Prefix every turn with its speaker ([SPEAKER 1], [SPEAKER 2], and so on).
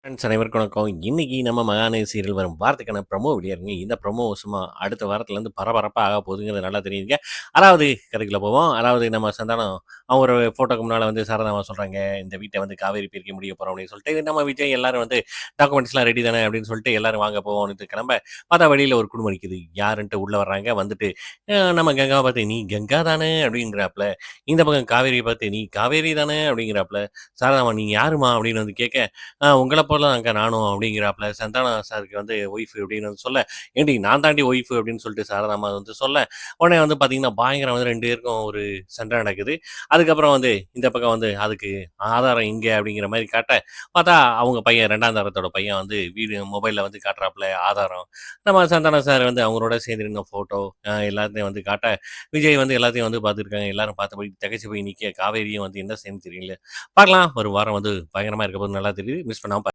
[SPEAKER 1] Friends அனைவருக்கும் வணக்கம். இன்னைக்கு நம்ம மகாநதி சீரியல் வரும் வாரத்துக்கான ப்ரமோ வெளியாகுங்க. இந்த ப்ரமோ சும்மா அடுத்த வாரத்துலேருந்து பரபரப்பா ஆக போகுதுங்கிறது நல்லா தெரியுதுங்க. அதாவது கதைக்குள்ள போவோம். அதாவது நம்ம சந்தானம் அவங்க ஒரு ஃபோட்டோக்கு முன்னால வந்து சாரதாம்மா சொல்றாங்க, "இந்த வீட்ட வந்து காவேரி பிரிக்க முடிய போறோம்" அப்படின்னு சொல்லிட்டு, நம்ம விஜய் எல்லாரும் வந்து டாக்குமெண்ட்ஸ்லாம் ரெடி தானே அப்படின்னு சொல்லிட்டு எல்லாரும் வாங்க போவோம்ன்ட்டு கிளம்ப, பார்த்தா வெளியில ஒரு குடும்பம் நிக்குது. யாருன்ட்டு உள்ள வர்றாங்க. வந்துட்டு நம்ம கங்காவ பார்த்து, "நீ கங்கா தானே?" அப்படிங்கிறாப்புல. இந்த பக்கம் காவேரிய பார்த்து, "நீ காவேரி தானே?" அப்படிங்கிறாப்புல. சாரதாம்மா, "நீங்க யாரும்மா?" அப்படின்னு வந்து கேட்க, உங்கள போல தாங்க நானும் அப்படிங்கிறாப்புல. சந்தானம் சாருக்கு வந்து ஒய்ஃப் அப்படின்னு வந்து சொல்ல, "ஏன்டி நான் தாண்டி ஒய்ஃப்" அப்படின்னு சொல்லிட்டு சாரதாம்மா வந்து சொல்ல, உடனே வந்து பார்த்தீங்கன்னா, பயங்கரம் வந்து 2 பேருக்கும் ஒரு சண்டை நடக்குது. அதுக்கப்புறம் வந்து இந்த பக்கம் வந்து அதுக்கு ஆதாரம் இங்க அப்படிங்கிற மாரி காட்ட, பார்த்தா அவங்க பையன் 2ஆம் தரத்தோட பையன் வந்து மொபைல்ல வந்து காட்டுறாப்புல ஆதாரம். நம்ம சந்தானம் சார் வந்து அவங்களோட சேர்ந்து நின்ன ஃபோட்டோ எல்லாத்தையும் வந்து காட்ட, விஜய் வந்து எல்லாத்தையும் வந்து பார்த்துருக்காங்க. எல்லாரும் பார்த்தபடி திகைச்சு போய் நிக்க, காவேரியும் வந்து என்ன செய்யணும்னு தெரியல. பார்க்கலாம். ஒரு வாரம் வந்து பயங்கரமா இருக்க போது நல்லா தெரியுது. மிஸ் பண்ணாம